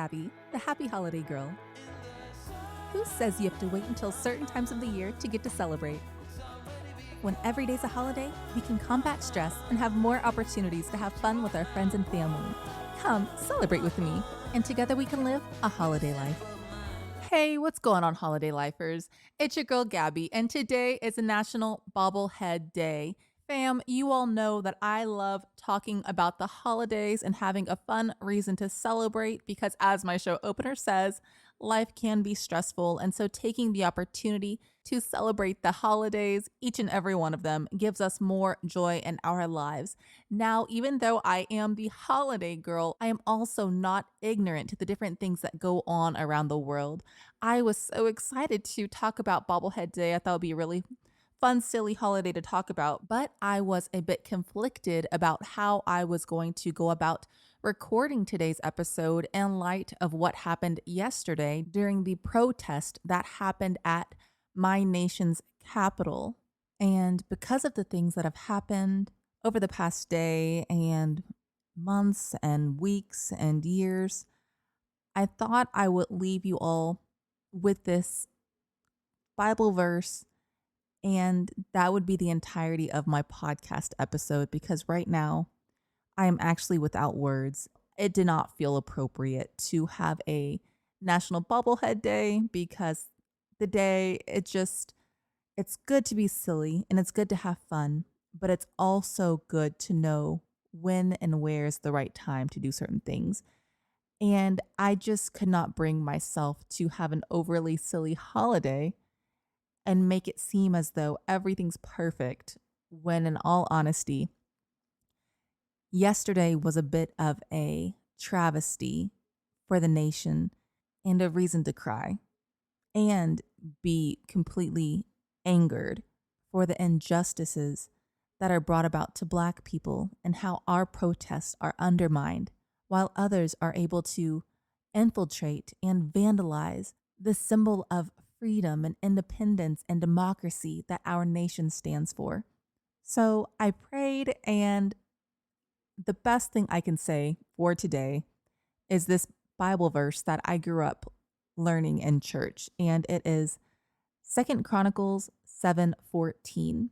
Gabby, the happy holiday girl. Who says you have to wait until certain times of the year to get to celebrate? When every day's a holiday, we can combat stress and have more opportunities to have fun with our friends and family. Come celebrate with me, and together we can live a holiday life. Hey, what's going on, holiday lifers? It's your girl Gabby, and today is a National Bobblehead Day. Fam, you all know that I love talking about the holidays and having a fun reason to celebrate because, as my show opener says, life can be stressful. And so, taking the opportunity to celebrate the holidays, each and every one of them, gives us more joy in our lives. Now, even though I am the holiday girl, I am also not ignorant to the different things that go on around the world. I was so excited to talk about Bobblehead Day. I thought it would be a really fun, silly holiday to talk about, but I was a bit conflicted about how I was going to go about recording today's episode in light of what happened yesterday during the protest that happened at my nation's capital. And because of the things that have happened over the past day and months and weeks and years, I thought I would leave you all with this Bible verse, and that would be the entirety of my podcast episode because right now I am actually without words. It did not feel appropriate to have a National Bobblehead Day because the day, it's good to be silly and it's good to have fun, but it's also good to know when and where is the right time to do certain things. And I just could not bring myself to have an overly silly holiday and make it seem as though everything's perfect when, in all honesty, yesterday was a bit of a travesty for the nation and a reason to cry and be completely angered for the injustices that are brought about to Black people and how our protests are undermined while others are able to infiltrate and vandalize the symbol of freedom and independence and democracy that our nation stands for. So I prayed, and the best thing I can say for today is this Bible verse that I grew up learning in church, and it is 2 Chronicles 7:14.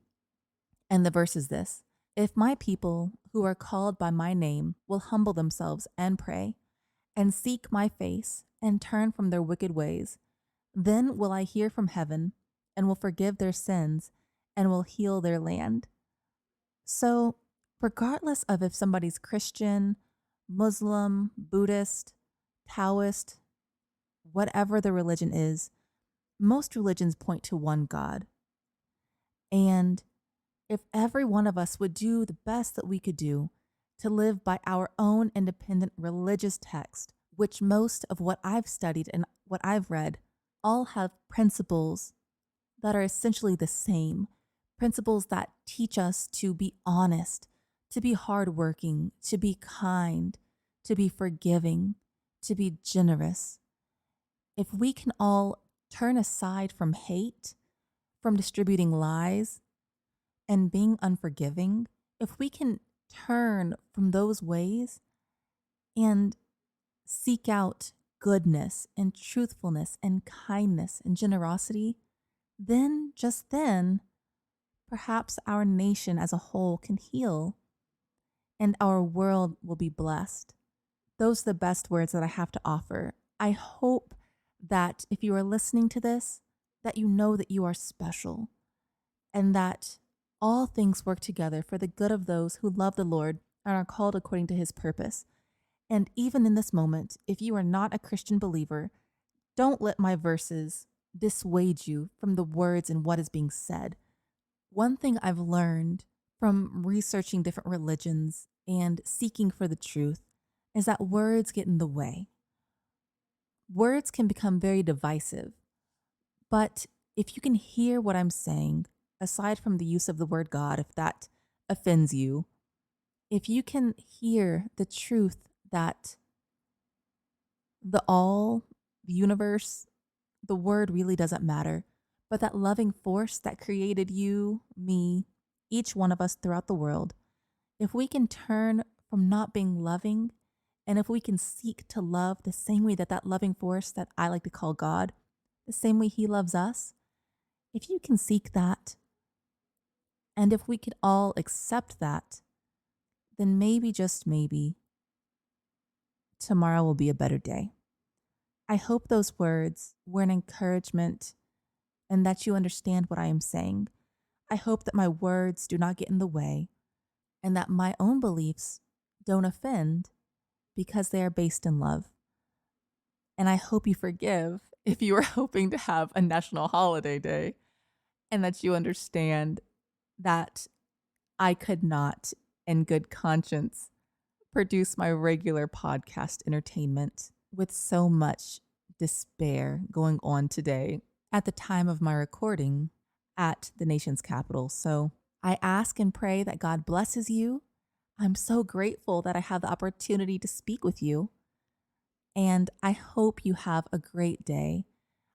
And the verse is this: If my people who are called by my name will humble themselves and pray and seek my face and turn from their wicked ways, then will I hear from heaven and will forgive their sins and will heal their land. So, regardless of if somebody's Christian, Muslim, Buddhist, Taoist, whatever the religion is, most religions point to one God. And if every one of us would do the best that we could do to live by our own independent religious text, which most of what I've studied and what I've read all have principles that are essentially the same, principles that teach us to be honest, to be hardworking, to be kind, to be forgiving, to be generous. If we can all turn aside from hate, from distributing lies, and being unforgiving, if we can turn from those ways and seek out goodness and truthfulness and kindness and generosity, then, just then, perhaps our nation as a whole can heal and our world will be blessed. Those are the best words that I have to offer. I hope that if you are listening to this, that you know that you are special and that all things work together for the good of those who love the Lord and are called according to his purpose. And even in this moment, if you are not a Christian believer, don't let my verses dissuade you from the words and what is being said. One thing I've learned from researching different religions and seeking for the truth is that words get in the way. Words can become very divisive, but if you can hear what I'm saying, aside from the use of the word God, if that offends you, if you can hear the truth that the all, the universe, the word really doesn't matter, but that loving force that created you, me, each one of us throughout the world, if we can turn from not being loving And if we can seek to love the same way that that loving force that I like to call God, the same way He loves us, if you can seek that, and if we could all accept that, then maybe, just maybe, tomorrow will be a better day. I hope those words were an encouragement and that you understand what I am saying. I hope that my words do not get in the way and that my own beliefs don't offend because they are based in love. And I hope you forgive if you were hoping to have a national holiday day and that you understand that I could not, in good conscience, produce my regular podcast entertainment with so much despair going on today at the time of my recording at the nation's capital. So I ask and pray that God blesses you. I'm so grateful that I have the opportunity to speak with you. And I hope you have a great day.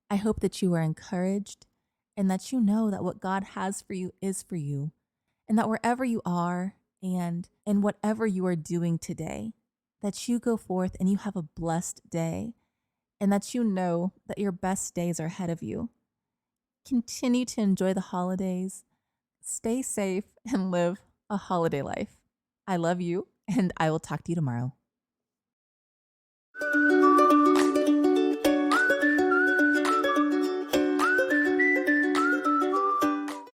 I hope that you are encouraged and that you know that what God has for you is for you. And that wherever you are and in whatever you are doing today, that you go forth and you have a blessed day and that you know that your best days are ahead of you. Continue to enjoy the holidays, stay safe, and live a holiday life. I love you, and I will talk to you tomorrow.